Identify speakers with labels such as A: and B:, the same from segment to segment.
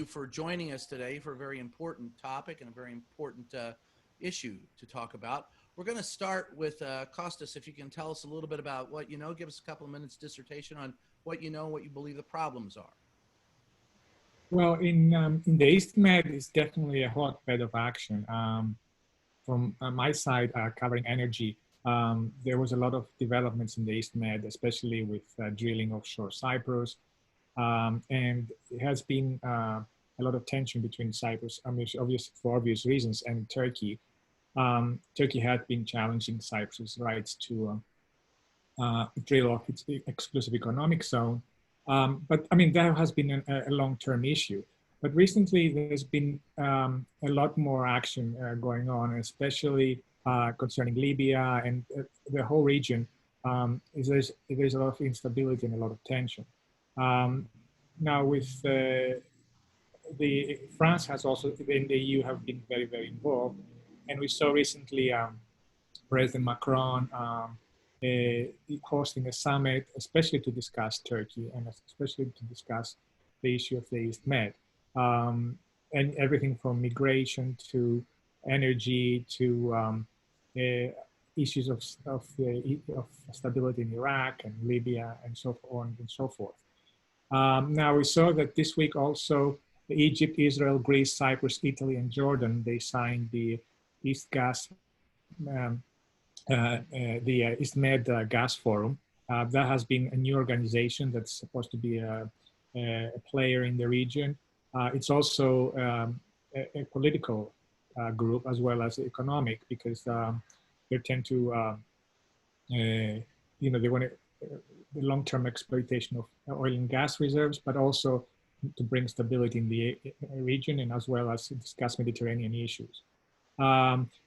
A: For joining us today for a very important topic and a very important issue to talk about. We're going to start with Kostas, if you can tell us a little bit about what you know. Give us a couple of minutes dissertation on what you know, what you believe the problems are.
B: Well, in the East Med is definitely a hotbed of action. From my side, covering energy, there was a lot of developments in the East Med, especially with drilling offshore Cyprus. And it has been a lot of tension between Cyprus, for obvious reasons, and Turkey. Turkey had been challenging Cyprus's rights to drill off its exclusive economic zone. But I mean, that has been a long-term issue. But recently, there's been a lot more action going on, especially concerning Libya and the whole region. There's a lot of instability and a lot of tension. Now with France has also, in the EU have been very, very involved. And we saw recently President Macron hosting a summit, especially to discuss Turkey and especially to discuss the issue of the East Med. And everything from migration to energy to issues of stability in Iraq and Libya and so on and so forth. Now we saw that this week also Egypt, Israel, Greece, Cyprus, Italy, and Jordan, they signed the East Gas, the East Med Gas Forum. That has been a new organization that's supposed to be a player in the region. It's also a political group as well as economic, because they tend to, they want the long-term exploitation of oil and gas reserves, but also to bring stability in the region and as well as discuss Mediterranean issues.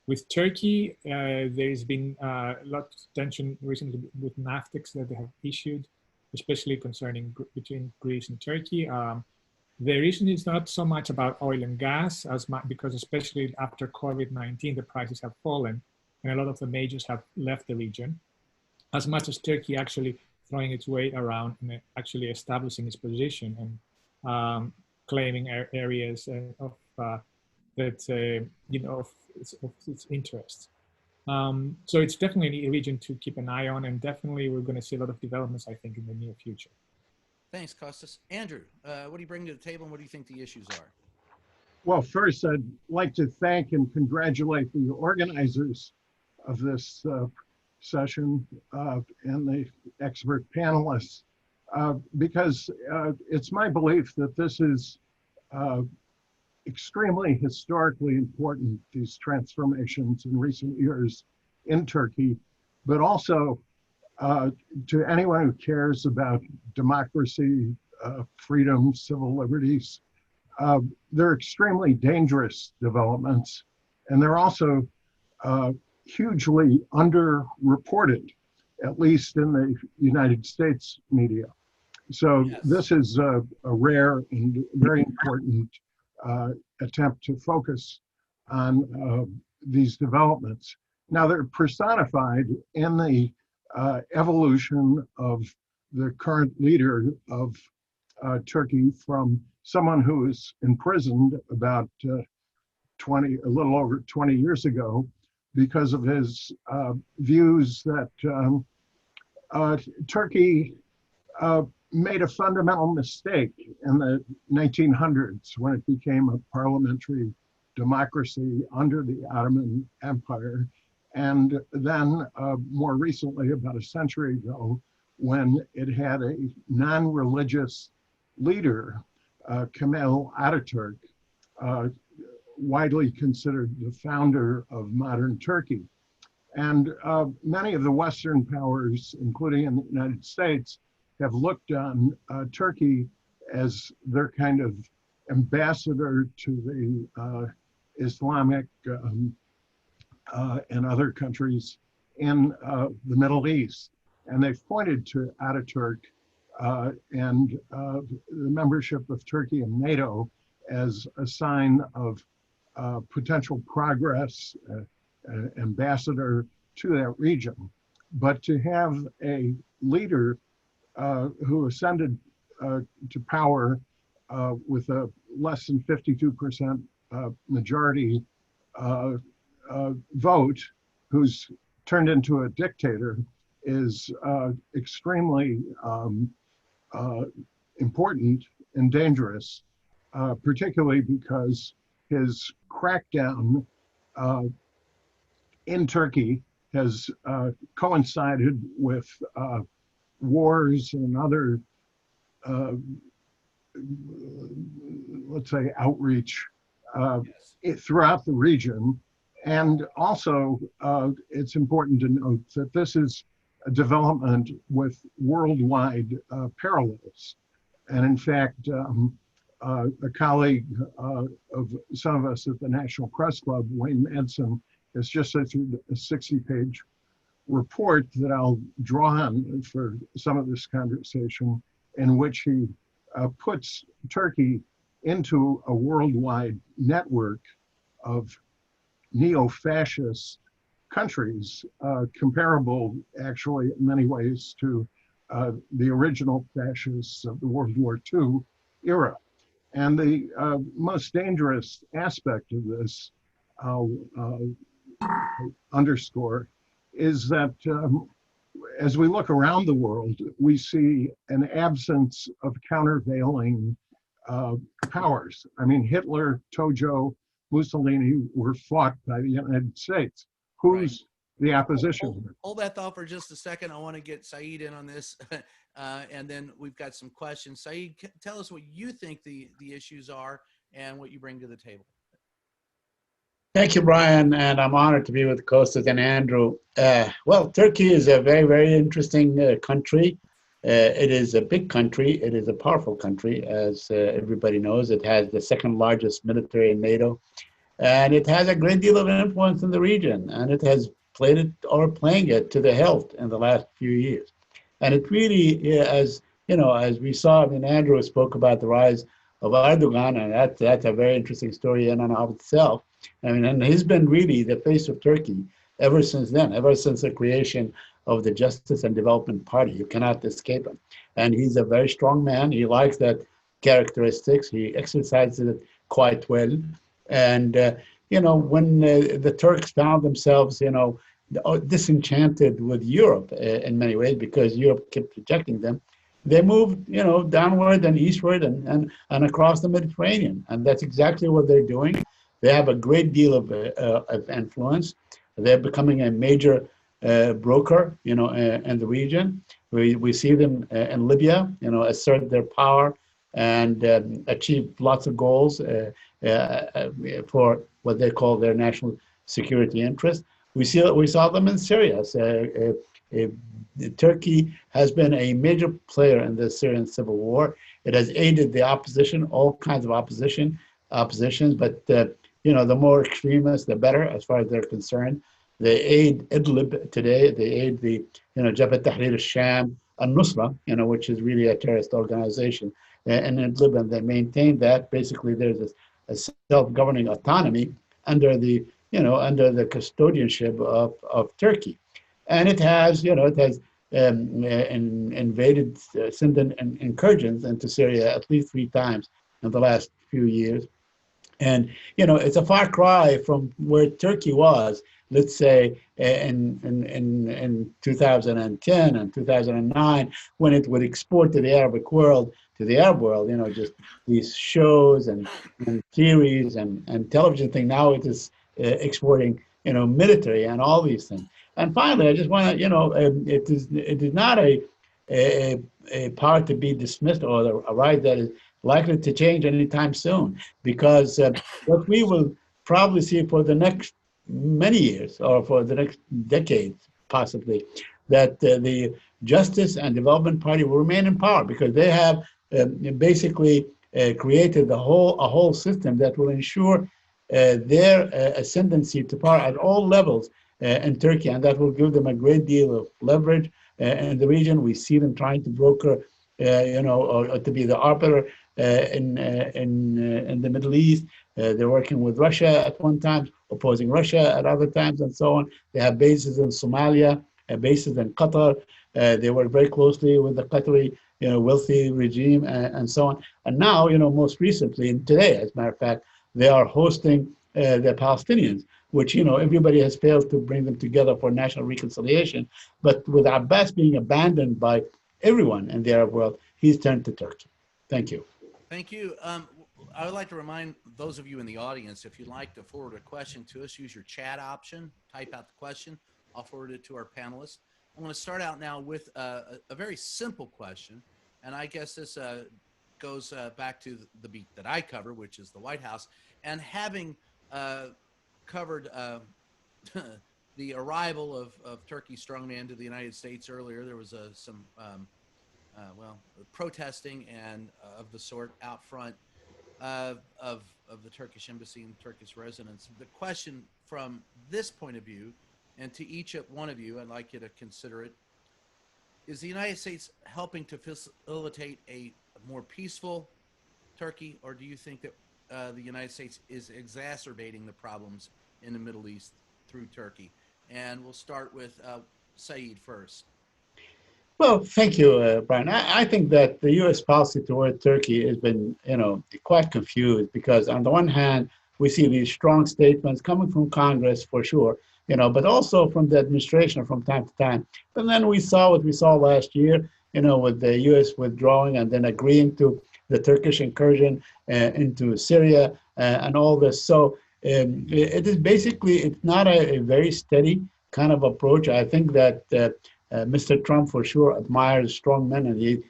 B: With Turkey, there's been a lot of tension recently with NAFTEX that they have issued, especially concerning between Greece and Turkey. The reason is not so much about oil and gas, as much because especially after COVID-19, the prices have fallen and a lot of the majors have left the region, as much as Turkey actually throwing its weight around and actually establishing its position and claiming areas of its interests. So it's definitely a region to keep an eye on, and definitely we're going to see a lot of developments, I think, in the near future.
A: Thanks, Kostas. Andrew, what do you bring to the table and what do you think the issues are?
C: Well, first, I'd like to thank and congratulate the organizers of this session and the expert panelists, because it's my belief that this is extremely historically important, these transformations in recent years in Turkey, but also to anyone who cares about democracy, freedom, civil liberties. They're extremely dangerous developments, and they're also hugely underreported, at least in the United States media. So yes, this is a rare and very important attempt to focus on these developments. Now they're personified in the evolution of the current leader of Turkey from someone who was imprisoned about a little over 20 years ago because of his views that Turkey made a fundamental mistake in the 1900s when it became a parliamentary democracy under the Ottoman Empire. And then more recently, about a century ago, when it had a non-religious leader, Kemal Ataturk, widely considered the founder of modern Turkey. And many of the Western powers, including in the United States, have looked on Turkey as their kind of ambassador to the Islamic and other countries in the Middle East. And they've pointed to Ataturk and the membership of Turkey in NATO as a sign of potential progress, ambassador to that region. But to have a leader who ascended to power with a less than 52% majority vote, who's turned into a dictator, is extremely important and dangerous, particularly because his crackdown in Turkey has coincided with wars and other, let's say, outreach throughout the region. And also, it's important to note that this is a development with worldwide parallels. And in fact, a colleague of some of us at the National Press Club, Wayne Madsen, has just issued a 60-page report that I'll draw on for some of this conversation, in which he puts Turkey into a worldwide network of neo-fascist countries, comparable actually in many ways to the original fascists of the World War II era. And the most dangerous aspect of this, I'll underscore, is that as we look around the world, we see an absence of countervailing powers. I mean, Hitler, Tojo, Mussolini were fought by the United States. Who's the opposition?
A: Hold that thought for just a second. I want to get Saeed in on this, and then we've got some questions. Saeed, tell us what you think the issues are and what you bring to the table.
D: Thank you, Brian, and I'm honored to be with Kostas and Andrew. Well, Turkey is a very, very interesting country. It is a big country. It is a powerful country, as everybody knows. It has the second largest military in NATO, and it has a great deal of influence in the region, and it has played it or playing it to the hilt in the last few years. And it really, as you know, as we saw, I mean, Andrew spoke about the rise of Erdogan, and that's a very interesting story in and of itself. I mean, and he's been really the face of Turkey ever since then, ever since the creation of the Justice and Development Party. You cannot escape him. And he's a very strong man. He likes that characteristics. He exercises it quite well. And, you know, when the Turks found themselves, you know, disenchanted with Europe in many ways, because Europe kept rejecting them, they moved, you know, downward and eastward and across the Mediterranean. And that's exactly what they're doing. They have a great deal of influence. They're becoming a major broker, you know, in the region. We see them in Libya, you know, assert their power and achieve lots of goals for what they call their national security interest. We saw them in Syria. So, Turkey has been a major player in the Syrian civil war. It has aided the opposition, all kinds of oppositions, but you know, the more extremists, the better, as far as they're concerned. They aid Idlib today. They aid the, you know, Jabhat Tahrir al-Sham, al-Nusra, you know, which is really a terrorist organization in Idlib, and they maintain that. Basically, there's a self-governing autonomy under the, you know, under the custodianship of Turkey. And it has, you know, it has invaded, sent incursions into Syria at least 3 times in the last few years. And, you know, it's a far cry from where Turkey was, let's say, in 2010 and 2009, when it would export to the Arabic world, you know, just these shows and theories and television thing. Now it is exporting, you know, military and all these things. And finally, I just want to, you know, it is not a power to be dismissed, or a right that is likely to change anytime soon, because what we will probably see for the next many years, or for the next decades possibly, that the Justice and Development Party will remain in power, because they have basically created a whole system that will ensure their ascendancy to power at all levels in Turkey, and that will give them a great deal of leverage in the region. We see them trying to broker, you know, or to be the arbiter in the Middle East. They're working with Russia at one time, opposing Russia at other times, and so on. They have bases in Somalia, bases in Qatar. They work very closely with the Qatari, wealthy regime and so on. And now, most recently, and today, as a matter of fact, they are hosting the Palestinians, which, everybody has failed to bring them together for national reconciliation. But with Abbas being abandoned by everyone in the Arab world, he's turned to Turkey. Thank you.
A: Thank you. I would like to remind those of you in the audience, if you'd like to forward a question to us, use your chat option, type out the question. I'll forward it to our panelists. I'm going to start out now with a very simple question, and I guess this goes back to the beat that I cover, which is the White House, and having covered the arrival of Turkey's strongman to the United States earlier. There was some protesting and of the sort out front of the Turkish embassy and Turkish residents. The question from this point of view, and to each one of you, I'd like you to consider it, is the United States helping to facilitate a more peaceful Turkey, or do you think that the United States is exacerbating the problems in the Middle East through Turkey? And we'll start with Saeed first.
D: Well, thank you, Brian. I think that the U.S. policy toward Turkey has been, quite confused, because on the one hand, we see these strong statements coming from Congress for sure, but also from the administration from time to time. But then we saw what we saw last year, with the U.S. withdrawing and then agreeing to the Turkish incursion into Syria and all this. So it is basically, it's not a very steady kind of approach. I think that Mr. Trump for sure admires strong men, and he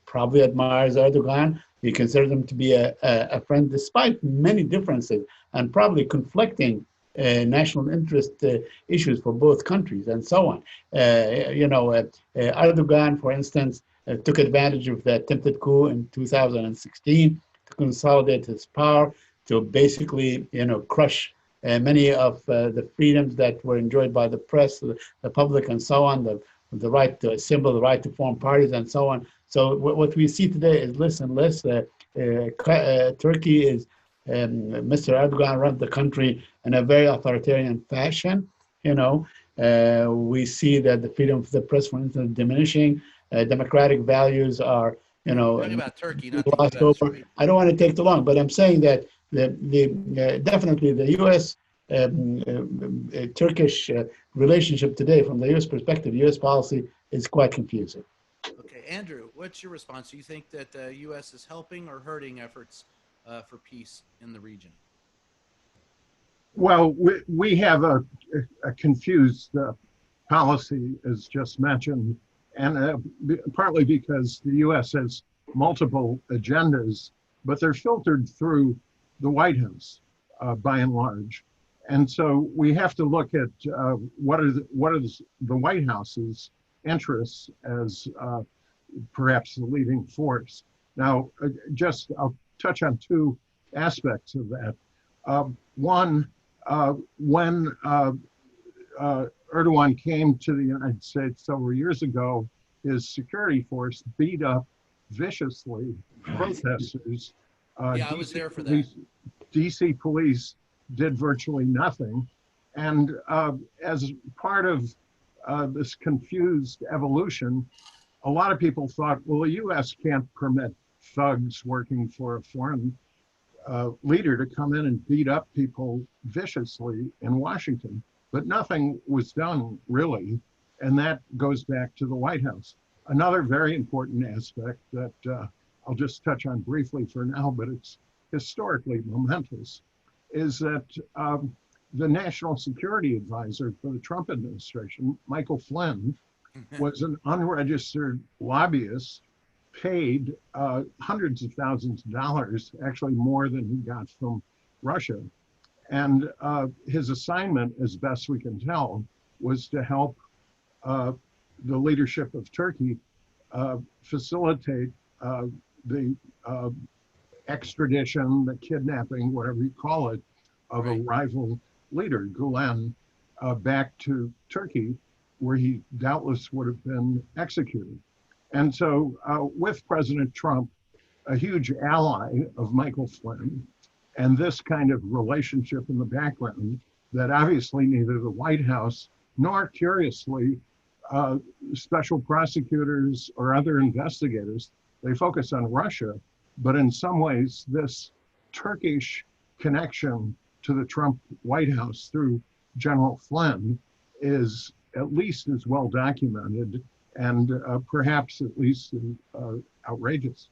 D: probably admires Erdogan. He considers him to be a friend, despite many differences and probably conflicting national interest issues for both countries and so on. Erdogan, for instance, took advantage of the attempted coup in 2016 to consolidate his power, to basically, crush many of the freedoms that were enjoyed by the press, the public, and so on, the right to assemble, the right to form parties, and so on. So what we see today is less and less. Turkey is, Mr. Erdogan runs the country in a very authoritarian fashion. We see that the freedom of the press, for instance, is diminishing. Democratic values are,
A: talking about Turkey, not
D: lost
A: the US,
D: over.
A: right?
D: I don't want to take too long, but I'm saying that definitely the U.S. Turkish relationship today, from the U.S. perspective, U.S. policy is quite confusing.
A: Okay, Andrew, what's your response? Do you think that the U.S. is helping or hurting efforts for peace in the region?
C: Well, we have a confused policy, as just mentioned, and partly because the U.S. has multiple agendas, but they're filtered through the White House by and large. And so we have to look at what are the White House's interests as perhaps the leading force. Now, I'll touch on two aspects of that. One, when Erdogan came to the United States several years ago, his security force beat up viciously protesters.
A: I was there for that.
C: DC police did virtually nothing. And as part of this confused evolution, a lot of people thought, well, the US can't permit thugs working for a foreign leader to come in and beat up people viciously in Washington. But nothing was done, really. And that goes back to the White House. Another very important aspect that I'll just touch on briefly for now, but it's historically momentous, is that the National Security Advisor for the Trump administration, Michael Flynn, was an unregistered lobbyist, paid hundreds of thousands of dollars, actually more than he got from Russia. And his assignment, as best we can tell, was to help the leadership of Turkey facilitate the extradition, the kidnapping, whatever you call it, of a rival leader, Gulen, back to Turkey, where he doubtless would have been executed. And so with President Trump, a huge ally of Michael Flynn, and this kind of relationship in the background that obviously neither the White House nor, curiously, uh, special prosecutors or other investigators, they focus on Russia, but in some ways, this Turkish connection to the Trump White House through General Flynn is at least as well documented and perhaps at least outrageous.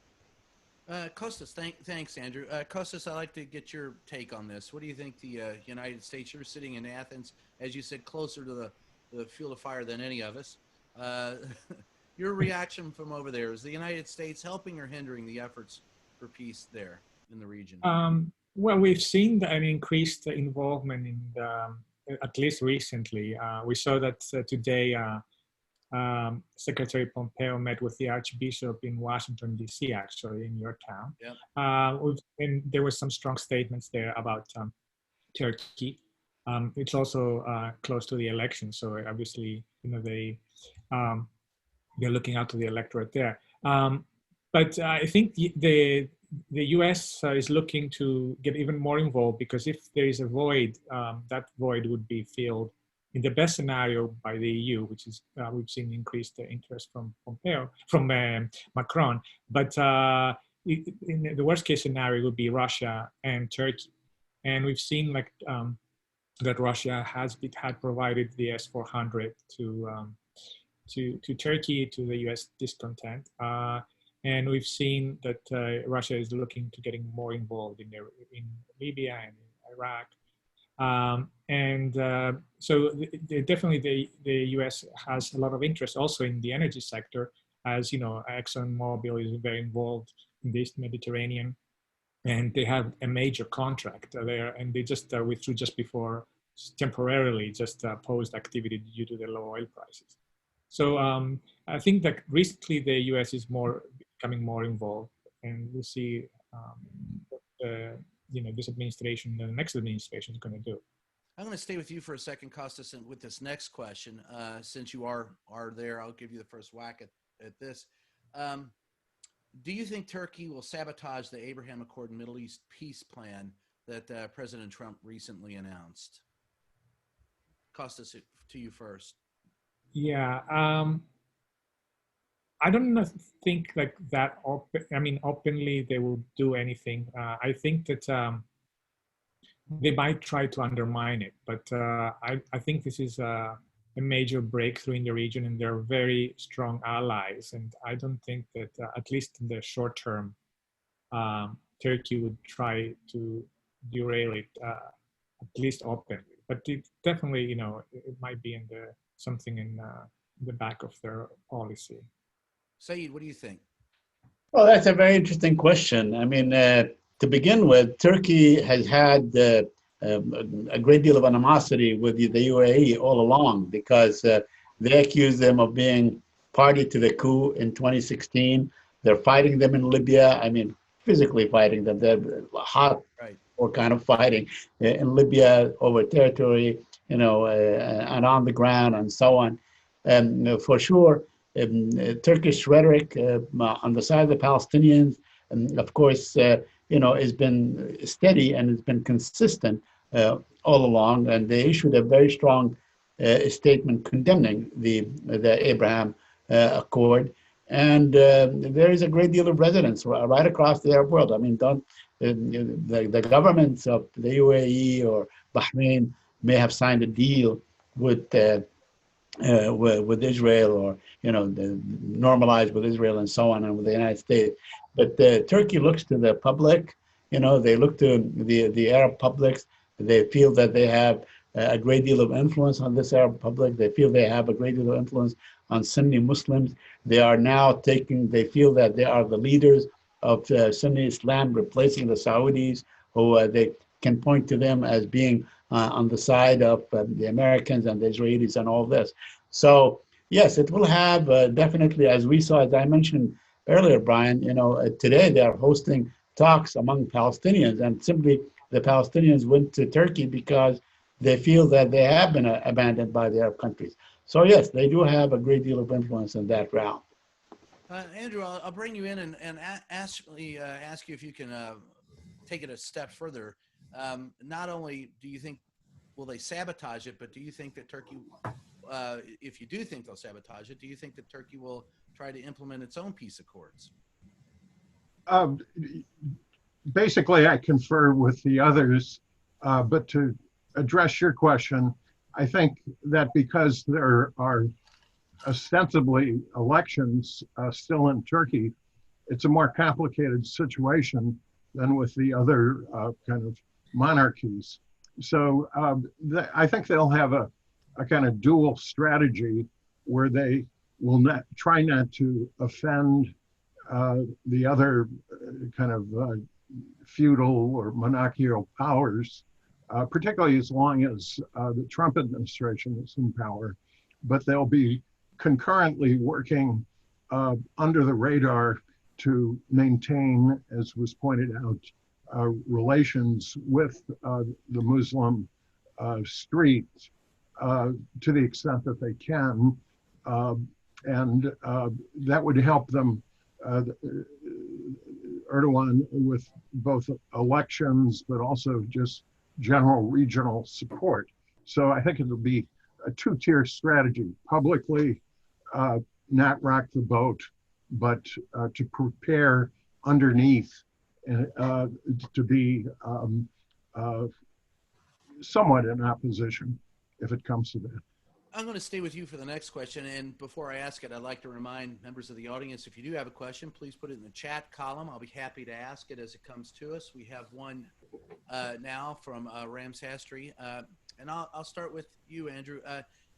A: Kostas, thanks, Andrew. Kostas, I'd like to get your take on this. What do you think the United States, you're sitting in Athens, as you said, closer to the field of fire than any of us. Your reaction from over there, is the United States helping or hindering the efforts for peace there in the region?
B: Well, we've seen an increased involvement in at least recently. We saw that today Secretary Pompeo met with the Archbishop in Washington, D.C., actually, in your town.
A: Yep.
B: And there were some strong statements there about Turkey. It's also close to the election, so obviously, they're looking out to the electorate there. But I think the U.S. Is looking to get even more involved, because if there is a void, that void would be filled in the best scenario by the EU, which is we've seen increased interest from Macron. But in the worst case scenario would be Russia and Turkey, and we've seen that Russia had provided the S-400 to Turkey, to the U.S. discontent. And we've seen that Russia is looking to getting more involved in Libya and in Iraq. So definitely the U.S. has a lot of interest also in the energy sector, as you know, ExxonMobil is very involved in this Mediterranean, and they have a major contract there, and they just withdrew just before, temporarily, just paused activity due to the low oil prices. So I think that recently the U.S. is becoming more involved, and we'll see this administration, the next administration is going to do.
A: I'm going to stay with you for a second, Kostas, and with this next question. Since you are there, I'll give you the first whack at this. Do you think Turkey will sabotage the Abraham Accord and Middle East peace plan that President Trump recently announced? Kostas, to you first.
B: Yeah, I don't think that. Openly they will do anything. I think that they might try to undermine it, but I think this is a major breakthrough in the region, and they're very strong allies. And I don't think that, at least in the short term, Turkey would try to derail it, at least openly. But it definitely, it might be something in the back of their policy.
A: Saeed, what do you think?
D: Well, that's a very interesting question. I mean, to begin with, Turkey has had a great deal of animosity with the UAE all along, because they accuse them of being party to the coup in 2016. They're fighting them in Libya. I mean, physically fighting them. They're hot or kind of fighting in Libya over territory, and on the ground and so on. And for sure, Turkish rhetoric on the side of the Palestinians, of course, has been steady and has been consistent all along. And they issued a very strong statement condemning the Abraham Accord. And there is a great deal of resonance right across the Arab world. I mean, the governments of the UAE or Bahrain may have signed a deal with Israel, or normalized with Israel and so on, and with the United States. But Turkey looks to the public. They look to the Arab publics. They feel that they have a great deal of influence on this Arab public. They feel they have a great deal of influence on Sunni Muslims. They are now they feel that they are the leaders of Sunni Islam, replacing the Saudis, who they can point to them as being on the side of the Americans and the Israelis and all this. So yes, it will have definitely, as we saw, as I mentioned earlier, Brian, today they are hosting talks among Palestinians, and simply the Palestinians went to Turkey because they feel that they have been abandoned by the Arab countries. So yes, they do have a great deal of influence in that realm.
A: Andrew, I'll bring you in and ask you if you can take it a step further. Not only do you think will they sabotage it, but do you think that Turkey if you do think they'll sabotage it, do you think that Turkey will try to implement its own peace accords?
C: Basically, I confer with the others, but to address your question, I think that because there are ostensibly elections still in Turkey, it's a more complicated situation than with the other kind of monarchies. So I think they'll have a kind of dual strategy where they will not try not to offend the other kind of feudal or monarchical powers, particularly as long as the Trump administration is in power. But they'll be concurrently working under the radar to maintain, as was pointed out, relations with the Muslim street to the extent that they can. And that would help them, Erdogan, with both elections, but also just general regional support. So I think it'll be a two-tier strategy: publicly not rock the boat, but to prepare underneath to be somewhat in opposition if it comes to that.
A: I'm going to stay with you for the next question. And before I ask it, I'd like to remind members of the audience, if you do have a question, please put it in the chat column. I'll be happy to ask it as it comes to us. We have one now from Ram Sastry. And I'll start with you, Andrew.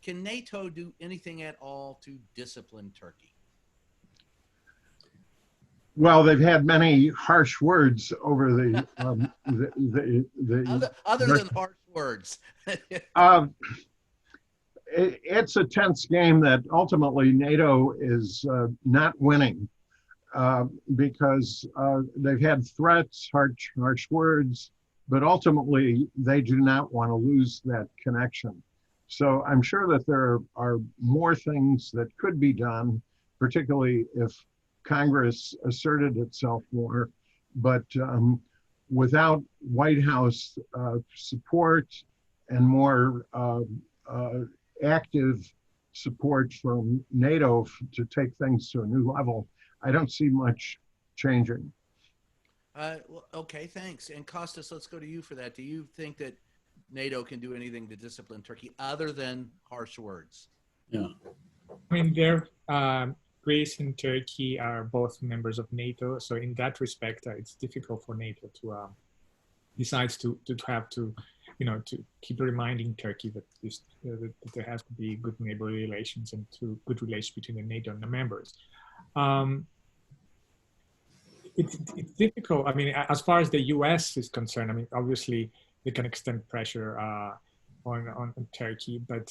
A: Can NATO do anything at all to discipline Turkey?
C: Well, they've had many harsh words over the
A: other than harsh words.
C: It's a tense game that ultimately NATO is not winning because they've had threats, harsh words, but ultimately they do not want to lose that connection. So I'm sure that there are more things that could be done, particularly if Congress asserted itself more, but without White House support and more active support from NATO to take things to a new level, I don't see much changing.
A: Well, okay, thanks. And Kostas, let's go to you for that. Do you think that NATO can do anything to discipline Turkey other than harsh words?
B: Yeah. I mean, Greece and Turkey are both members of NATO, so in that respect, it's difficult for NATO to decide to have to, to keep reminding Turkey that that there has to be good neighborly relations and good relations between the NATO and the members. It's difficult. I mean, as far as the U.S. is concerned, I mean, obviously they can extend pressure on Turkey, but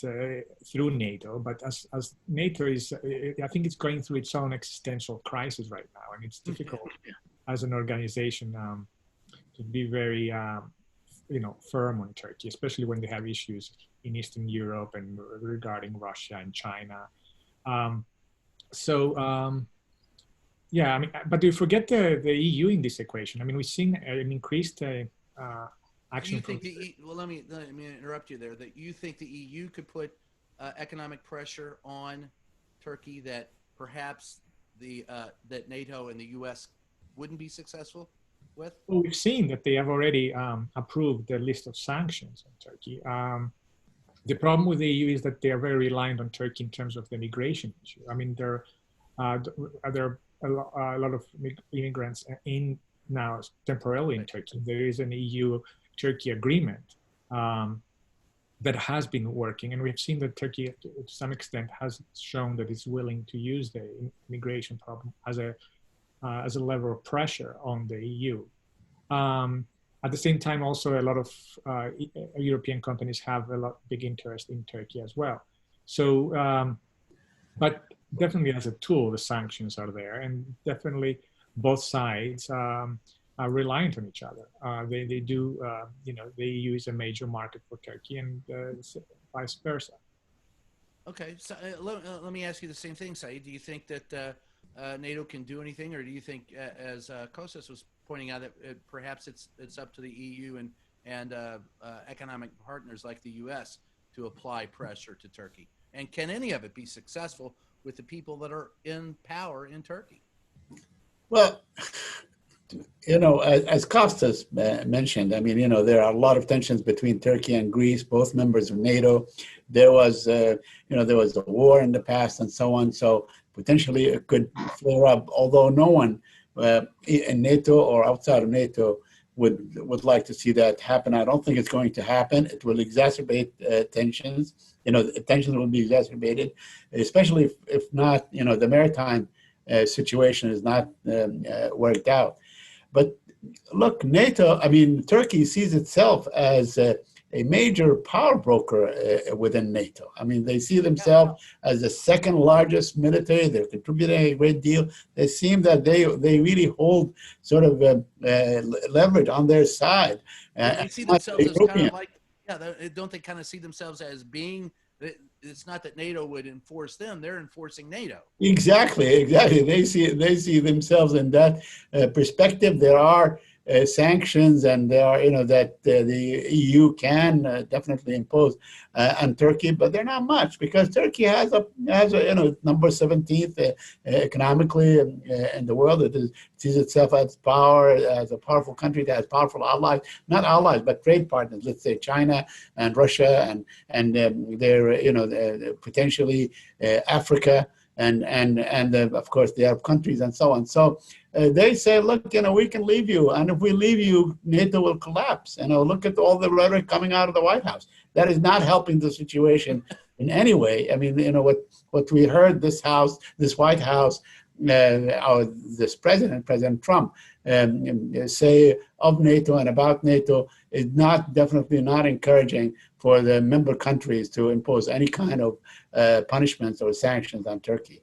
B: through NATO. But as NATO is, I think it's going through its own existential crisis right now, and it's difficult as an organization to be very, firm on Turkey, especially when they have issues in Eastern Europe and regarding Russia and China. Yeah, I mean, but do you forget the EU in this equation? I mean, we've seen an increased action.
A: You think well, let me interrupt you there. That you think the EU could put economic pressure on Turkey that perhaps that NATO and the U.S. wouldn't be successful with?
B: Well, we've seen that they have already approved the list of sanctions on Turkey. The problem with the EU is that they are very reliant on Turkey in terms of the migration issue. I mean, there are a lot of immigrants now temporarily in Turkey. There is an EU-Turkey agreement that has been working, and we've seen that Turkey, to some extent, has shown that it's willing to use the immigration problem as a level of pressure on the EU. At the same time, also a lot of European companies have a big interest in Turkey as well. So, but definitely as a tool, the sanctions are there, and definitely both sides are reliant on each other. They do, the EU is a major market for Turkey, and vice versa.
A: Okay, so let me ask you the same thing, Saeed. Do you think that NATO can do anything, or do you think, as Kostas was pointing out, that perhaps it's up to the EU and economic partners like the U.S. to apply pressure to Turkey? And can any of it be successful with the people that are in power in Turkey?
D: Well, as Costas mentioned, I mean, there are a lot of tensions between Turkey and Greece, both members of NATO. There was, there was a war in the past and so on. So potentially it could flare up, although no one in NATO or outside of NATO would like to see that happen. I don't think it's going to happen. It will exacerbate tensions. Tensions will be exacerbated, especially if not, the maritime situation is not worked out. But look, NATO, I mean, Turkey sees itself as a major power broker within NATO. I mean, they see themselves as the second largest military. They're contributing a great deal. They seem that they really hold sort of leverage on their side.
A: They see themselves as kind of like, don't they kind of see themselves as being, it's not that NATO would enforce them, they're enforcing NATO. Exactly.
D: They see themselves in that perspective. There are sanctions, and there are, that the EU can definitely impose on Turkey, but they're not much, because Turkey has a number 17th economically in the world. It sees itself as a powerful country that has powerful allies, not allies, but trade partners. Let's say China and Russia, and they're potentially Africa. And of course the Arab countries and so on. So they say, look, we can leave you, and if we leave you, NATO will collapse. Look at all the rhetoric coming out of the White House. That is not helping the situation in any way. I mean, what we heard this White House, or this President Trump, say of NATO and about NATO is definitely not encouraging for the member countries to impose any kind of punishments or sanctions on Turkey.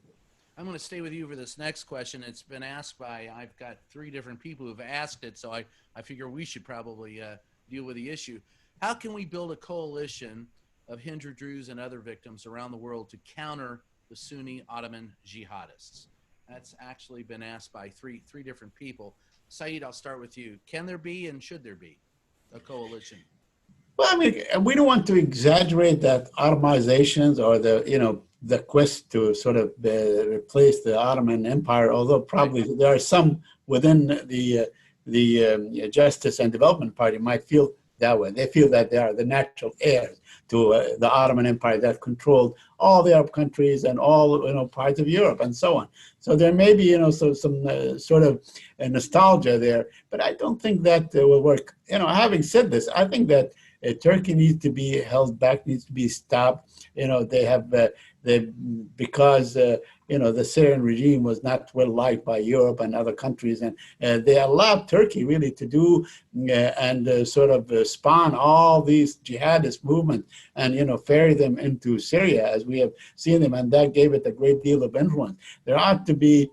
A: I'm going to stay with you for this next question. It's been asked by, I've got 3 different people who've asked it, so I figure we should probably deal with the issue. How can we build a coalition of Hindu Druze and other victims around the world to counter the Sunni Ottoman jihadists? That's actually been asked by three different people. Saeed, I'll start with you. Can there be, and should there be, a coalition?
D: Well, I mean, we don't want to exaggerate that Ottomanizations or the quest to sort of replace the Ottoman Empire, although probably there are some within the Justice and Development Party might feel that way. They feel that they are the natural heirs to the Ottoman Empire that controlled all the Arab countries and all parts of Europe and so on. So there may be some sort of nostalgia there, but I don't think that will work. Having said this, I think that Turkey needs to be held back, needs to be stopped. They have because the Syrian regime was not well liked by Europe and other countries, and they allowed Turkey really to do and sort of spawn all these jihadist movements and ferry them into Syria, as we have seen them, and that gave it a great deal of influence. There ought to be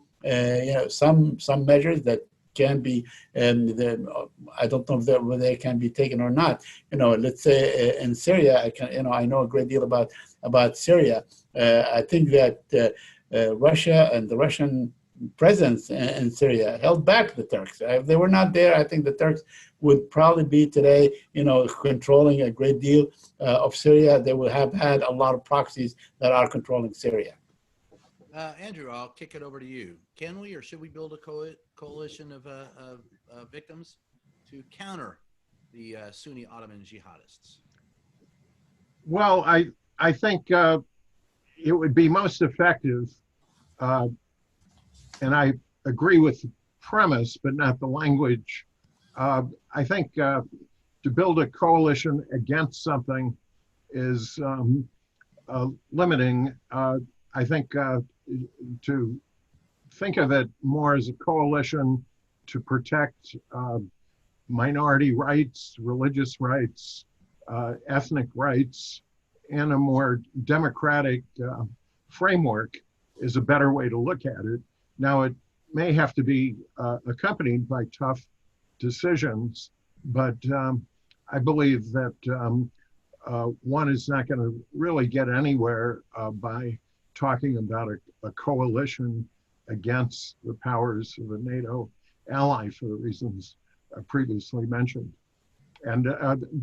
D: some measures that can be, I don't know whether they can be taken or not. Let's say in Syria, I know a great deal about Syria. I think that Russia and the Russian presence in Syria held back the Turks. If they were not there, I think the Turks would probably be today, controlling a great deal of Syria. They would have had a lot of proxies that are controlling Syria.
A: Andrew, I'll kick it over to you. Can we, or should we build a coalition of victims to counter the Sunni Ottoman jihadists?
C: Well, I think it would be most effective, and I agree with the premise, but not the language. I think to build a coalition against something is limiting. I think to think of it more as a coalition to protect minority rights, religious rights, ethnic rights, in a more democratic framework is a better way to look at it. Now, it may have to be accompanied by tough decisions, but I believe that one is not going to really get anywhere by talking about a coalition against the powers of a NATO ally for the reasons previously mentioned. And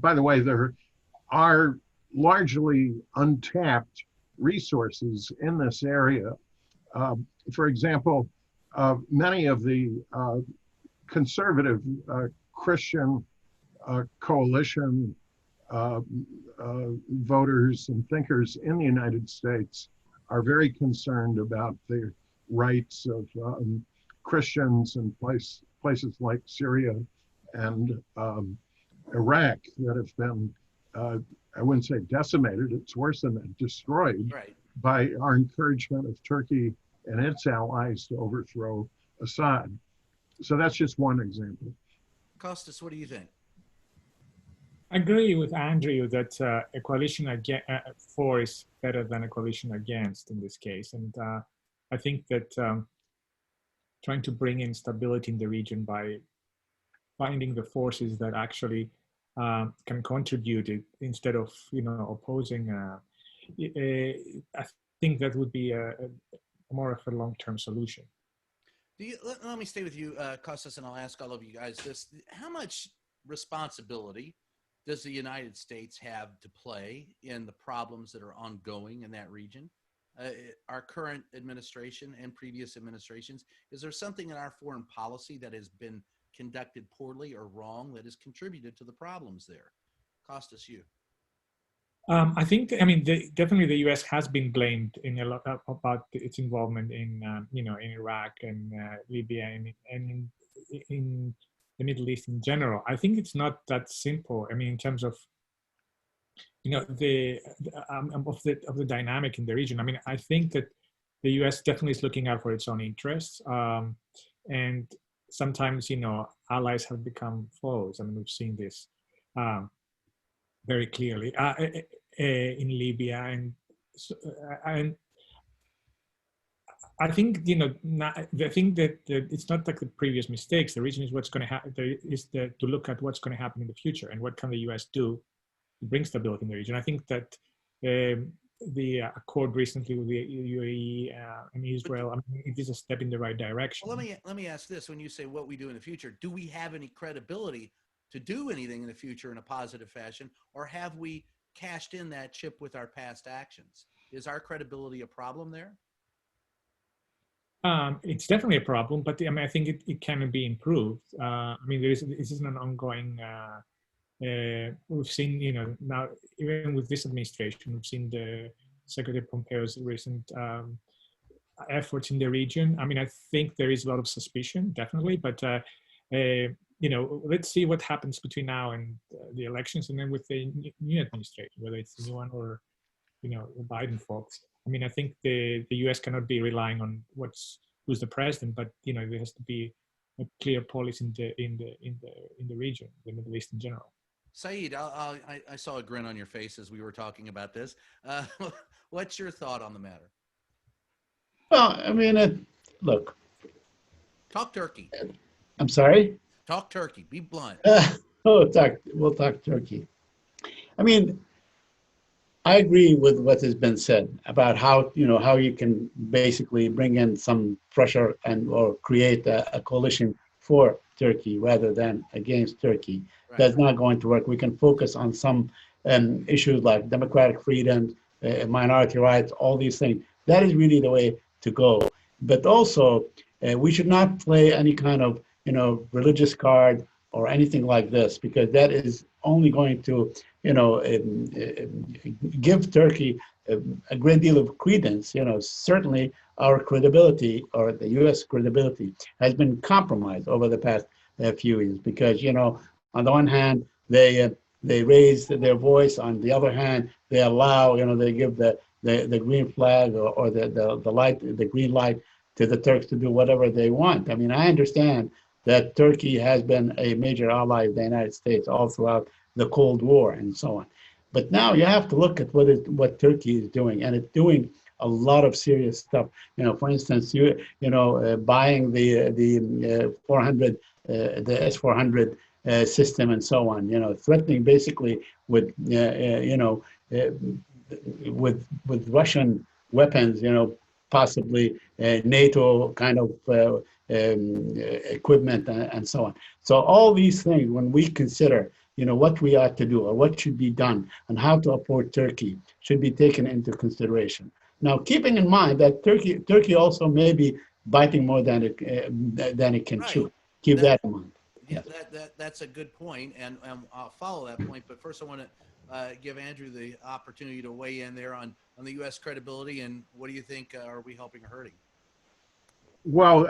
C: by the way, there are largely untapped resources in this area. For example, many of the conservative Christian coalition voters and thinkers in the United States are very concerned about the rights of Christians in places like Syria and Iraq that have been, I wouldn't say decimated, it's worse than that, destroyed by our encouragement of Turkey and its allies to overthrow Assad. So that's just one example.
A: Kostas, what do you think?
B: I agree with Andrew that a coalition for is better than a coalition against in this case. And I think that trying to bring in stability in the region by finding the forces that actually can contribute it instead of, opposing, I think that would be more of a long-term solution.
A: Let me stay with you, Kostas, and I'll ask all of you guys this. How much responsibility does the United States have to play in the problems that are ongoing in that region? Our current administration and previous administrations, is there something in our foreign policy that has been conducted poorly or wrong that has contributed to the problems there? Kostas, you.
B: I think, definitely the U.S. has been blamed in a lot about its involvement in, in Iraq and Libya and in the Middle East in general. I think it's not that simple. In terms of, of the dynamic in the region. I think that the U.S. definitely is looking out for its own interests, and sometimes, allies have become foes. We've seen this very clearly in Libya, and I think the thing that it's not like the previous mistakes. The reason is what's going to happen is to look at what's going to happen in the future and what can the U.S. do to bring stability in the region. I think that the accord recently with the UAE and Israel, it is a step in the right direction.
A: Well, let me ask this: when you say what we do in the future, do we have any credibility to do anything in the future in a positive fashion, or have we cashed in that chip with our past actions? Is our credibility a problem there?
B: It's definitely a problem, but I think it can be improved. This is an ongoing. We've seen, now even with this administration, we've seen the Secretary Pompeo's recent efforts in the region. I think there is a lot of suspicion, definitely, but let's see what happens between now and the elections, and then with the new administration, whether it's the new one or, the Biden folks. I think the U.S. cannot be relying on who's the president, but there has to be a clear policy in the region, the Middle East in general.
A: Saeed, I saw a grin on your face as we were talking about this. What's your thought on the matter?
D: Well, look.
A: Talk turkey.
D: I'm sorry?
A: Talk turkey. Be blunt.
D: We'll talk turkey. I agree with what has been said about how you can basically bring in some pressure or create a coalition for Turkey rather than against Turkey. Right. That's not going to work. We can focus on some issues like democratic freedoms, minority rights, all these things. That is really the way to go. But also, we should not play any kind of religious card or anything like this, because that is only going to give Turkey a great deal of credence. Certainly our credibility, or the U.S. credibility, has been compromised over the past few years, because on the one hand they raise their voice, on the other hand they allow they give the green flag or the green light to the Turks to do whatever they want. I understand that Turkey has been a major ally of the United States all throughout the Cold War and so on. But now you have to look at what Turkey is doing, and it's doing a lot of serious stuff. For instance, buying the 400, the S-400 system and so on. Threatening basically with with Russian weapons. Possibly NATO kind of equipment and so on. So all these things, when we consider, what we ought to do or what should be done and how to approach Turkey should be taken into consideration. Now, keeping in mind that Turkey also may be biting more than it can chew. Keep that in mind.
A: Yeah, that's a good point, and I'll follow that point. But first, I want to give Andrew the opportunity to weigh in there on the U.S. credibility, and what do you think? Are we helping or hurting?
C: Well,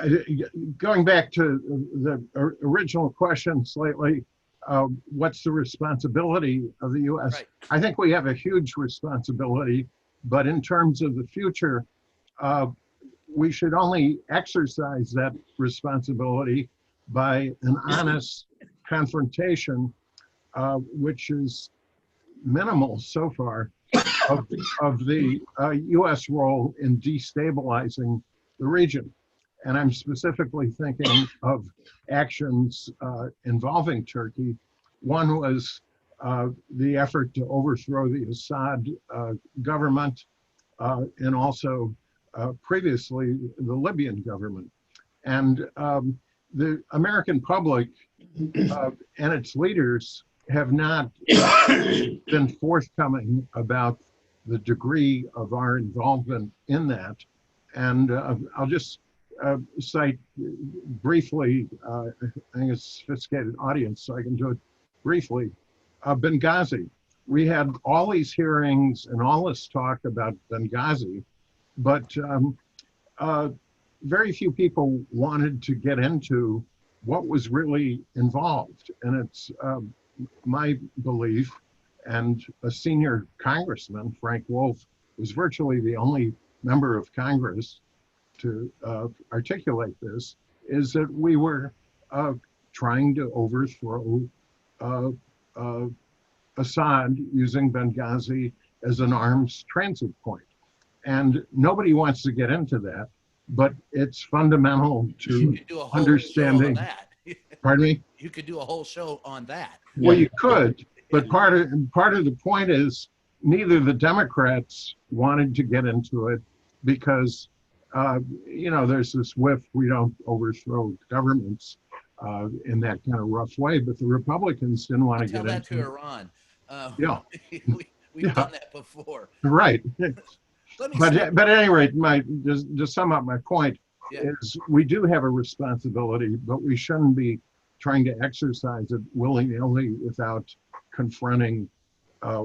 C: going back to the original question slightly, what's the responsibility of the U.S.?
A: Right.
C: I think we have a huge responsibility, but in terms of the future, we should only exercise that responsibility by an honest confrontation, which is minimal so far, of the U.S. role in destabilizing the region. And I'm specifically thinking of actions involving Turkey. One was the effort to overthrow the Assad government, and also previously the Libyan government. And the American public and its leaders have not been forthcoming about the degree of our involvement in that. And I'll just cite briefly, I think it's a sophisticated audience, so I can do it briefly. Benghazi. We had all these hearings and all this talk about Benghazi, but very few people wanted to get into what was really involved. And it's my belief, and a senior congressman, Frank Wolf, was virtually the only member of Congress to articulate this, is that we were trying to overthrow Assad using Benghazi as an arms transit point. And nobody wants to get into that, but it's fundamental to understanding. Pardon me?
A: You could do a whole show on that.
C: Well, you could, but part of the point is neither the Democrats wanted to get into it because, there's this whiff, we don't overthrow governments in that kind of rough way, but the Republicans didn't want to get into it.
A: Tell that to Iran.
C: Yeah.
A: We've done that before.
C: Right. But at any rate, just to sum up my point, is we do have a responsibility, but we shouldn't be trying to exercise it willy-nilly without confronting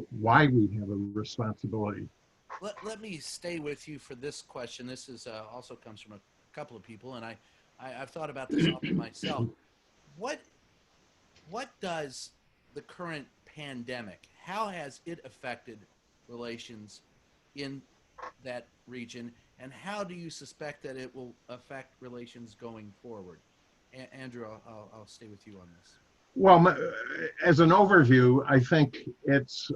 C: why we have a responsibility.
A: Let me stay with you for this question. This is also comes from a couple of people, and I've thought about this often myself. What does the current pandemic, how has it affected relations in that region, and how do you suspect that it will affect relations going forward? Andrew, I'll stay with you on this.
C: Well, as an overview, I think it's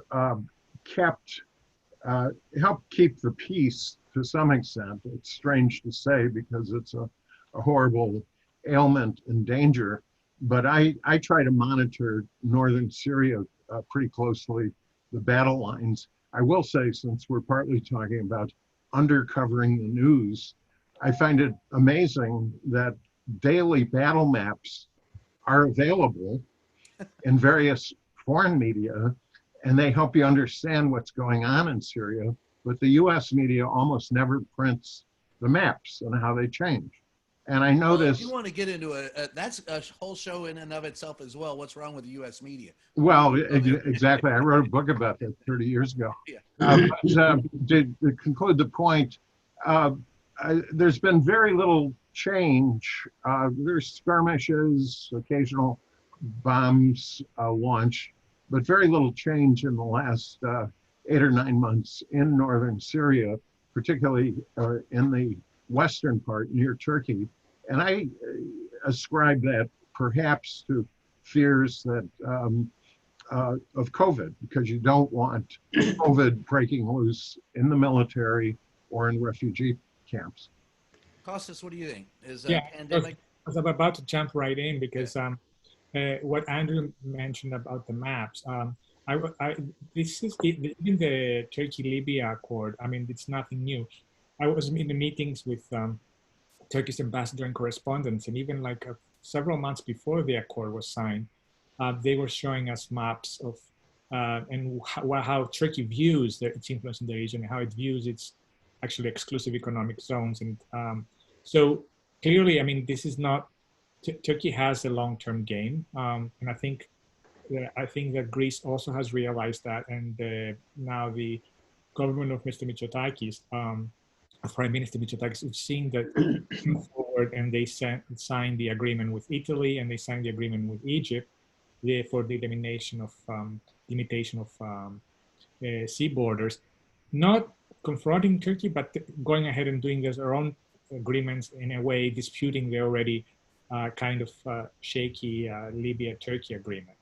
C: helped keep the peace to some extent. It's strange to say because it's a horrible ailment and danger, but I try to monitor northern Syria pretty closely, the battle lines. I will say, since we're partly talking about undercovering the news, I find it amazing that daily battle maps are available in various foreign media, and they help you understand what's going on in Syria, but the US media almost never prints the maps and how they change. And I noticed—
A: Well, if you want to get into that's a whole show in and of itself as well. What's wrong with the US media?
C: Well, exactly. I wrote a book about that 30 years ago.
A: Yeah.
C: To conclude the point, there's been very little change. There's skirmishes, occasional bombs launched, but very little change in the last 8 or 9 months in northern Syria, particularly in the western part near Turkey. And I ascribe that perhaps to fears that of COVID, because you don't want COVID breaking loose in the military or in refugee camps.
A: Kostas, what do you think? Is
B: pandemic? I was about to jump right in because what Andrew mentioned about the maps. This is even the Turkey-Libya Accord. I mean, it's nothing new. I was in the meetings with Turkish ambassador and correspondents, and even like several months before the accord was signed, they were showing us maps of and how Turkey views its influence in the region, and how it views its actually exclusive economic zones. And so clearly, I mean, this is not, Turkey has a long-term game. And I think that Greece also has realized that. And now the government of Mr. Mitsotakis, Prime Minister Mitsotakis, we've seen that forward, and they signed the agreement with Italy, and they signed the agreement with Egypt for the limitation of sea borders, not confronting Turkey, but going ahead and doing their own agreements, in a way disputing the already kind of shaky Libya-Turkey agreement.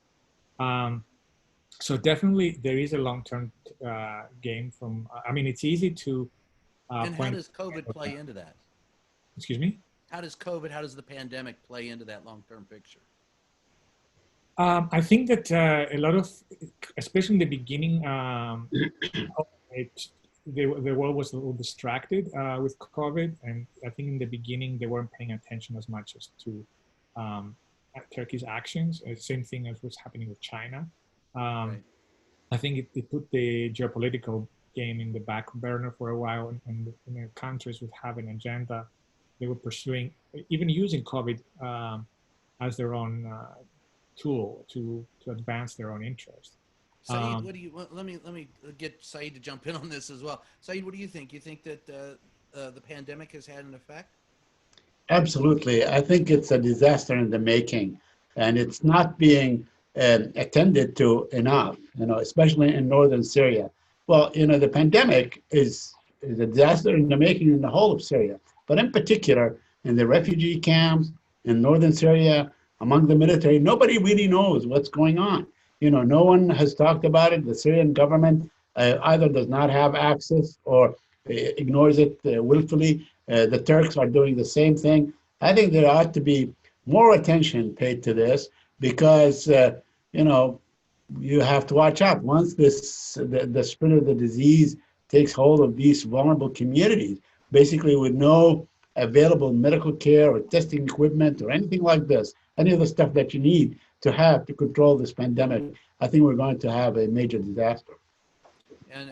B: So definitely there is a long-term game from, I mean, it's easy to
A: and how does COVID play into that?
B: Excuse me?
A: How does the pandemic play into that long-term picture?
B: I think that a lot of, especially in the beginning, the world was a little distracted with COVID, and I think in the beginning they weren't paying attention as much as to Turkey's actions. Same thing as was happening with China.
A: Right.
B: I think it put the geopolitical game in the back burner for a while, and countries would have an agenda they were pursuing, even using COVID as their own tool to advance their own interest.
A: Saeed, what do you? Let me get Saeed to jump in on this as well. Saeed, what do you think? You think that the pandemic has had an effect?
D: Absolutely. I think it's a disaster in the making, and it's not being attended to enough, especially in northern Syria. Well, the pandemic is a disaster in the making in the whole of Syria, but in particular in the refugee camps in northern Syria, among the military. Nobody really knows what's going on. No one has talked about it. The Syrian government either does not have access or ignores it willfully. The Turks are doing the same thing. I think there ought to be more attention paid to this, because you have to watch out. Once the spread of the disease takes hold of these vulnerable communities, basically with no available medical care or testing equipment or anything like this, any of the stuff that you need to have to control this pandemic, I think we're going to have a major disaster.
A: And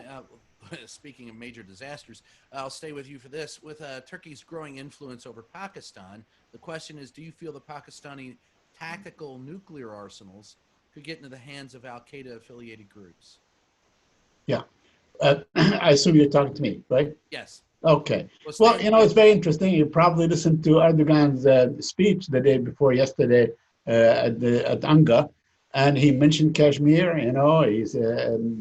A: speaking of major disasters, I'll stay with you for this. With Turkey's growing influence over Pakistan, the question is, do you feel the Pakistani tactical nuclear arsenals could get into the hands of Al-Qaeda affiliated groups?
D: Yeah. I assume you're talking to me, right?
A: Yes.
D: Okay. Well, it's very interesting. You probably listened to Erdogan's speech the day before yesterday at Anga, and he mentioned Kashmir. He's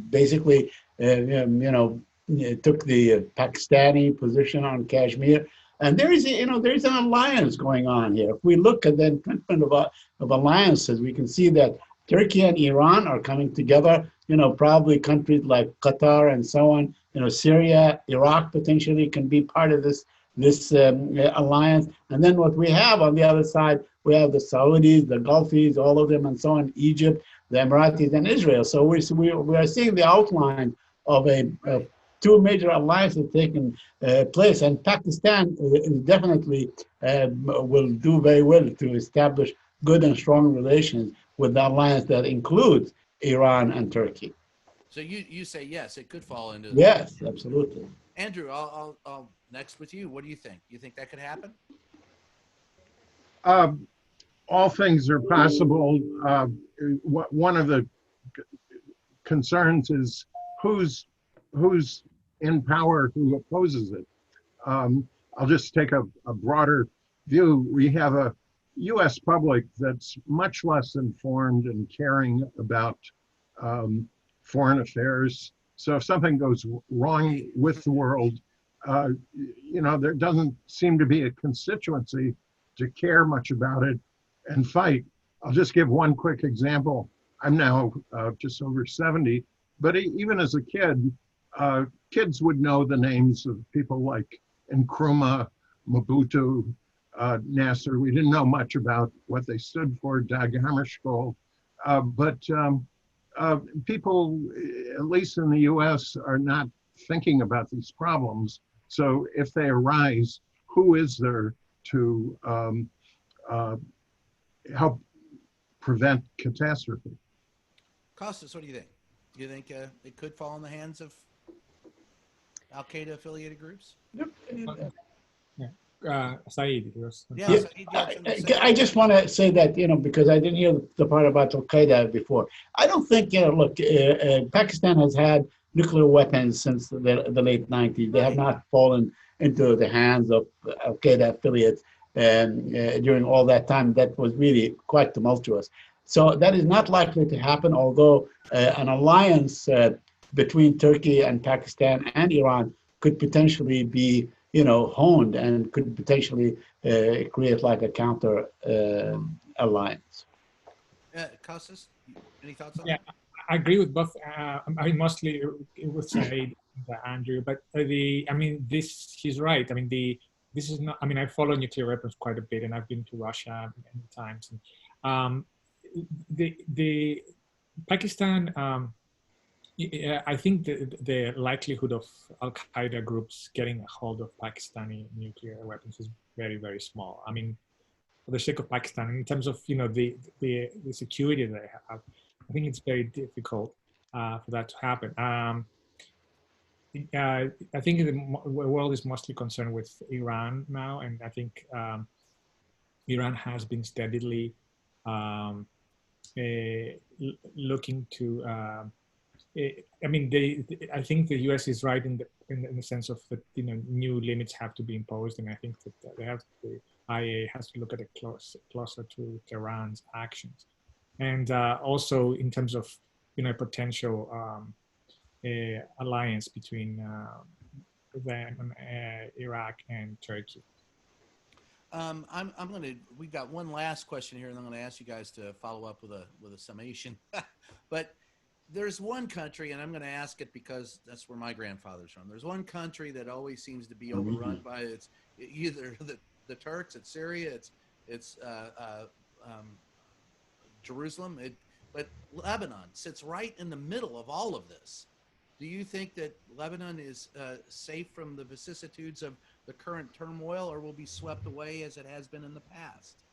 D: basically, took the Pakistani position on Kashmir. And there is an alliance going on here. If we look at the entrenchment of alliances, we can see that Turkey and Iran are coming together. Probably countries like Qatar and so on. Syria, Iraq potentially can be part of this alliance. And then what we have on the other side, we have the Saudis, the Gulfis, all of them, and so on, Egypt, the Emiratis, and Israel. So we are seeing the outline of two major alliances taking place, and Pakistan definitely will do very well to establish good and strong relations with the alliance that includes Iran and Turkey.
A: So you say yes, it could fall into.
D: Yes, absolutely.
A: Andrew, I'll next with you. What do you think? You think that could happen?
C: All things are possible. One of the concerns is who's in power, who opposes it. I'll just take a broader view. We have a U.S. public that's much less informed and caring about foreign affairs. So if something goes wrong with the world, there doesn't seem to be a constituency to care much about it and fight. I'll just give one quick example. I'm now just over 70, but even as a kid, kids would know the names of people like Nkrumah, Mobutu, Nasser. We didn't know much about what they stood for, Dag Hammarskjöld, but people, at least in the US, are not thinking about these problems. So if they arise, who is there to help prevent catastrophe.
A: Costas, what do you think? Do you think it could fall in the hands of Al-Qaeda affiliated groups?
D: Yep.
B: Saeed, was,
A: Yeah,
D: Yeah,
A: so you had something to say.
D: I just want to say that, because I didn't hear the part about Al-Qaeda before. I don't think, look, Pakistan has had nuclear weapons since the late 90s. They have not fallen into the hands of Al-Qaeda affiliates during all that time. That was really quite tumultuous. So that is not likely to happen, although an alliance between Turkey and Pakistan and Iran could potentially be honed and could potentially create like a counter alliance.
A: Costas, any thoughts on
B: Yeah,
A: that?
B: I agree with both. I mean, mostly it was Said and Andrew, but he's right. I mean, this is not. I mean, I follow nuclear weapons quite a bit, and I've been to Russia many times. And the Pakistan. I think the likelihood of Al-Qaeda groups getting a hold of Pakistani nuclear weapons is very, very small. I mean, for the sake of Pakistan, in terms of the security they have, I think it's very difficult for that to happen. I think the world is mostly concerned with Iran now, and I think Iran has been steadily looking to. I mean, I think the U.S. is right in the sense of that new limits have to be imposed, and I think that the IA has to look at it closer to Tehran's actions, and also in terms of potential alliance between them, Iraq and Turkey.
A: We've got one last question here, and I'm gonna ask you guys to follow up with a summation, but. There's one country, and I'm going to ask it because that's where my grandfather's from. There's one country that always seems to be overrun by either the Turks, it's Syria, it's Jerusalem, but Lebanon sits right in the middle of all of this. Do you think that Lebanon is safe from the vicissitudes of the current turmoil, or will be swept away as it has been in the past?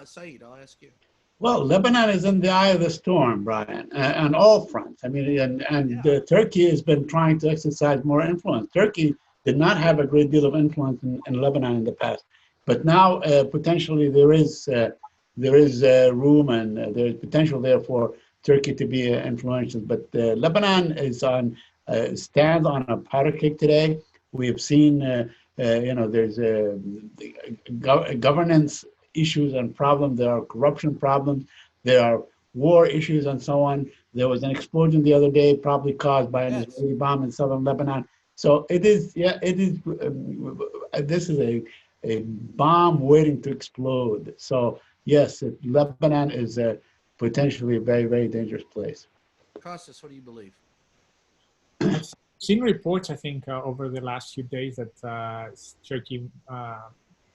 A: Saeed, I'll ask you.
D: Well, Lebanon is in the eye of the storm, Brian, on all fronts. I mean, and Turkey has been trying to exercise more influence. Turkey did not have a great deal of influence in Lebanon in the past, but now potentially there is room and there is potential there for Turkey to be influential. But Lebanon is stands on a powder keg today. We have seen, there's governance issues and problems. There are corruption problems. There are war issues and so on. There was an explosion the other day, probably caused by an Israeli bomb in southern Lebanon. So it is. This is a bomb waiting to explode. So yes, Lebanon is potentially a very, very dangerous place.
A: Costas, what do you believe?
B: I've seen reports, I think, over the last few days that Turkey.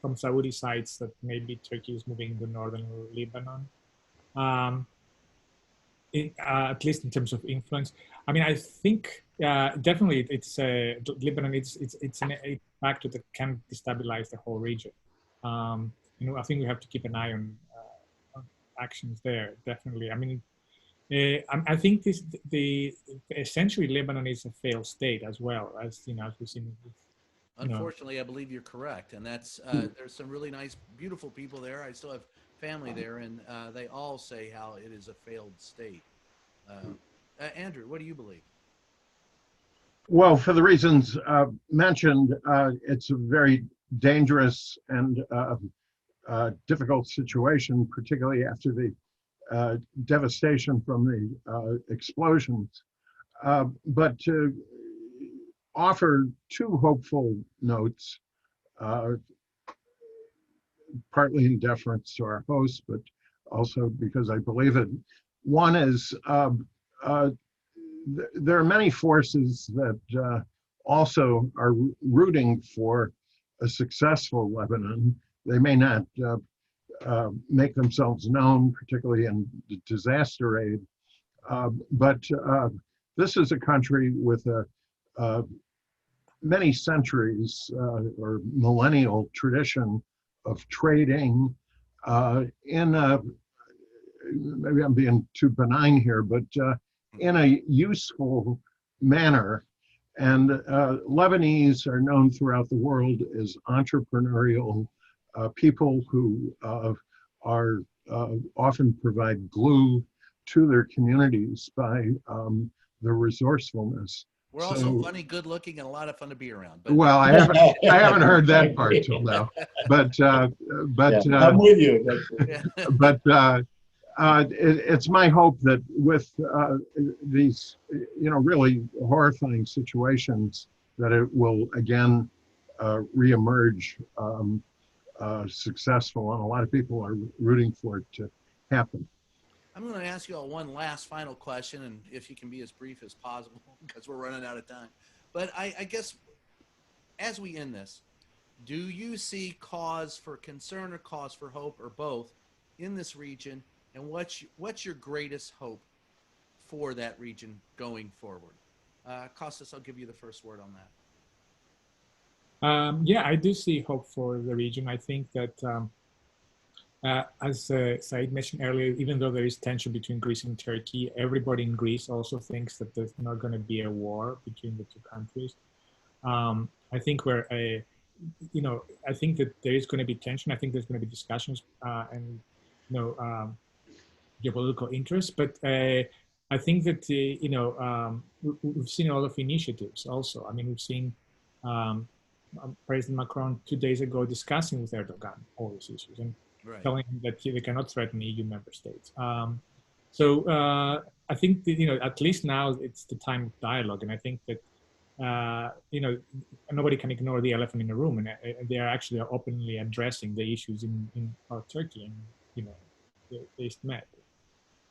B: From Saudi sides that maybe Turkey is moving into northern Lebanon, at least in terms of influence. I mean, I think definitely it's Lebanon. It's back to that can destabilize the whole region. I think we have to keep an eye on actions there. Definitely. I mean, I think essentially Lebanon is a failed state as well as as we've seen.
A: Unfortunately, I believe you're correct, and that's there's some really nice, beautiful people there. I still have family there, and they all say how it is a failed state. Andrew, what do you believe?
C: Well, for the reasons mentioned, it's a very dangerous and difficult situation, particularly after the devastation from the explosions. But to offer two hopeful notes, partly in deference to our host, but also because I believe it. One is there are many forces that also are rooting for a successful Lebanon. They may not make themselves known, particularly in disaster aid, but this is a country with many centuries or millennial tradition of trading in a maybe I'm being too benign here, but in a useful manner. And Lebanese are known throughout the world as entrepreneurial people who are often provide glue to their communities by the resourcefulness.
A: We're also funny, good looking, and a lot of fun to be around. But
C: well, I haven't heard that part till now, but
D: I'm with you.
C: but it's my hope that with these, really horrifying situations, that it will again reemerge successful, and a lot of people are rooting for it to happen.
A: I'm going to ask you all one last final question, and if you can be as brief as possible, because we're running out of time. But I guess as we end this, do you see cause for concern or cause for hope, or both, in this region? And what's your greatest hope for that region going forward? Kostas, I'll give you the first word on that.
B: Yeah, I do see hope for the region. I think that, as Said mentioned earlier, even though there is tension between Greece and Turkey, everybody in Greece also thinks that there's not going to be a war between the two countries. I think I think that there is going to be tension. I think there's going to be discussions and geopolitical interests, but I think that we've seen a lot of initiatives also. I mean, we've seen President Macron 2 days ago discussing with Erdogan all these issues and telling him that they cannot threaten EU member states. So I think that, at least now it's the time of dialogue, and I think that nobody can ignore the elephant in the room, and they are actually openly addressing the issues in Turkey and the East Med.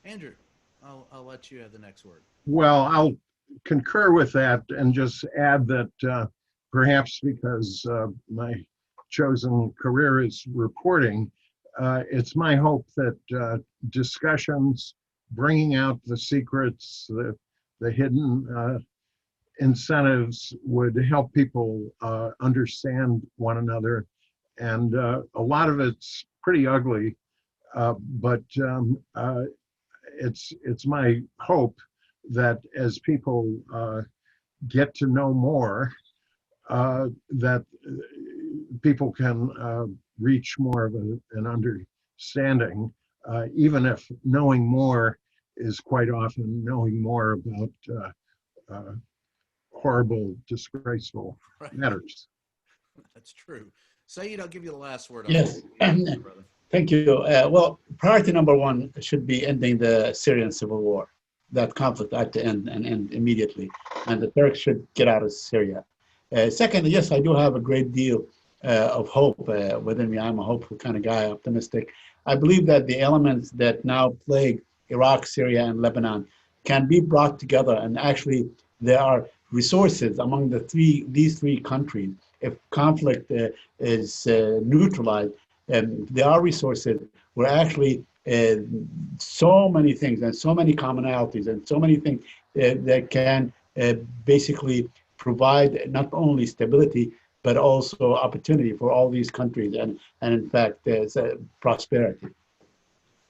A: Andrew, I'll let you have the next word.
C: Well, I'll concur with that and just add that perhaps because my chosen career is reporting, it's my hope that discussions, bringing out the secrets, the hidden incentives would help people understand one another. And a lot of it's pretty ugly, but it's my hope that as people get to know more, that people can reach more of an understanding, even if knowing more is quite often knowing more about horrible, disgraceful matters.
A: That's true. Saeed, I'll give you the last word.
D: Yes. Thank you. Well, priority number one should be ending the Syrian civil war. That conflict had to end and end immediately, and the Turks should get out of Syria. Second, yes, I do have a great deal of hope within me. I'm a hopeful kind of guy, optimistic. I believe that the elements that now plague Iraq, Syria, and Lebanon can be brought together, and actually there are resources among these three countries. If conflict is neutralized, there are resources where actually so many things and so many commonalities and so many things that can basically provide not only stability but also opportunity for all these countries and in fact there's prosperity.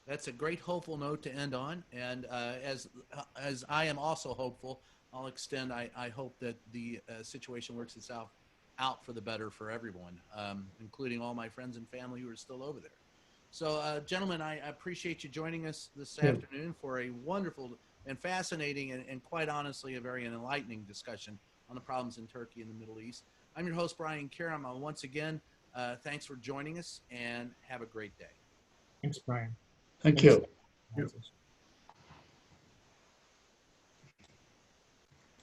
A: That's a great hopeful note to end on, and as I am also hopeful, I'll extend I hope that the situation works itself out for the better for everyone, including all my friends and family who are still over there. So gentlemen, I appreciate you joining us this afternoon for a wonderful and fascinating and quite honestly a very enlightening discussion on the problems in Turkey and the Middle East. I'm your host, Brian Karem. Once again, thanks for joining us and have a great day.
B: Thanks, Brian.
D: Thank you.
B: Thanks.